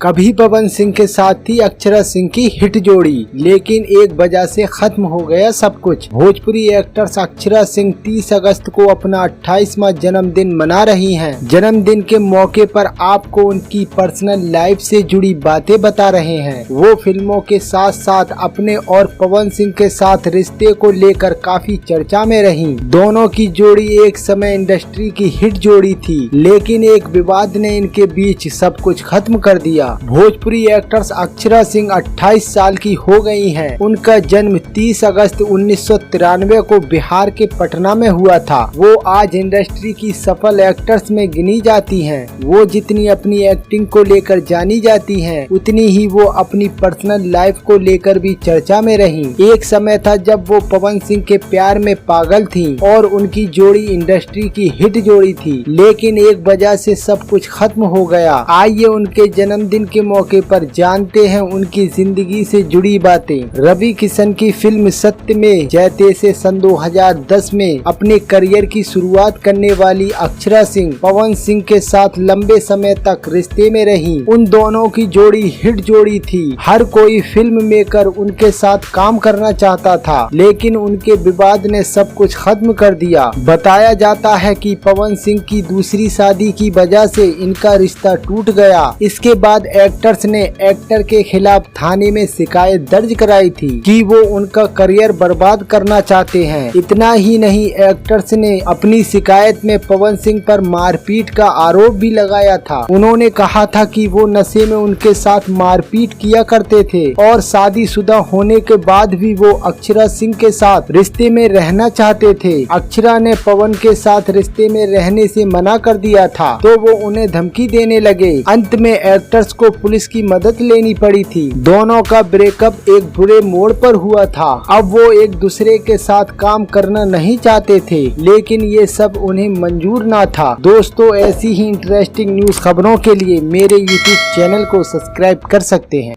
कभी पवन सिंह के साथ थी अक्षरा सिंह की हिट जोड़ी, लेकिन एक वजह से खत्म हो गया सब कुछ। भोजपुरी एक्टर्स अक्षरा सिंह 30 अगस्त को अपना 28वां जन्मदिन मना रही हैं। जन्मदिन के मौके पर आपको उनकी पर्सनल लाइफ से जुड़ी बातें बता रहे हैं। वो फिल्मों के साथ साथ अपने और पवन सिंह के साथ रिश्ते को लेकर काफी चर्चा में रही। दोनों की जोड़ी एक समय इंडस्ट्री की हिट जोड़ी थी, लेकिन एक विवाद ने इनके बीच सब कुछ खत्म कर दिया। भोजपुरी एक्ट्रेस अक्षरा सिंह 28 साल की हो गई हैं। उनका जन्म 30 अगस्त 1993 को बिहार के पटना में हुआ था। वो आज इंडस्ट्री की सफल एक्टर्स में गिनी जाती हैं। वो जितनी अपनी एक्टिंग को लेकर जानी जाती हैं, उतनी ही वो अपनी पर्सनल लाइफ को लेकर भी चर्चा में रही। एक समय था जब वो पवन सिंह के प्यार में पागल थी और उनकी जोड़ी इंडस्ट्री की हिट जोड़ी थी, लेकिन एक वजह से सब कुछ खत्म हो गया। आइए उनके जन्मदिन के मौके पर जानते हैं उनकी जिंदगी से जुड़ी बातें। रवि किशन की फिल्म सत्य में जयते से सन 2010 में अपने करियर की शुरुआत करने वाली अक्षरा सिंह पवन सिंह के साथ लंबे समय तक रिश्ते में रही। उन दोनों की जोड़ी हिट जोड़ी थी। हर कोई फिल्म मेकर उनके साथ काम करना चाहता था, लेकिन उनके विवाद ने सब कुछ खत्म कर दिया। बताया जाता है कि पवन सिंह की दूसरी शादी की वजह से इनका रिश्ता टूट गया। इसके बाद एक्टर्स ने एक्टर के खिलाफ थाने में शिकायत दर्ज कराई थी कि वो उनका करियर बर्बाद करना चाहते हैं। इतना ही नहीं, एक्टर्स ने अपनी शिकायत में पवन सिंह पर मारपीट का आरोप भी लगाया था। उन्होंने कहा था कि वो नशे में उनके साथ मारपीट किया करते थे और शादीशुदा होने के बाद भी वो अक्षरा सिंह के साथ रिश्ते में रहना चाहते थे। अक्षरा ने पवन के साथ रिश्ते में रहने से मना कर दिया था, तो वो उन्हें धमकी देने लगे। अंत में एक्टर्स को पुलिस की मदद लेनी पड़ी थी। दोनों का ब्रेकअप एक बुरे मोड़ पर हुआ था। अब वो एक दूसरे के साथ काम करना नहीं चाहते थे, लेकिन ये सब उन्हें मंजूर ना था। दोस्तों, ऐसी ही इंटरेस्टिंग न्यूज खबरों के लिए मेरे YouTube चैनल को सब्सक्राइब कर सकते हैं।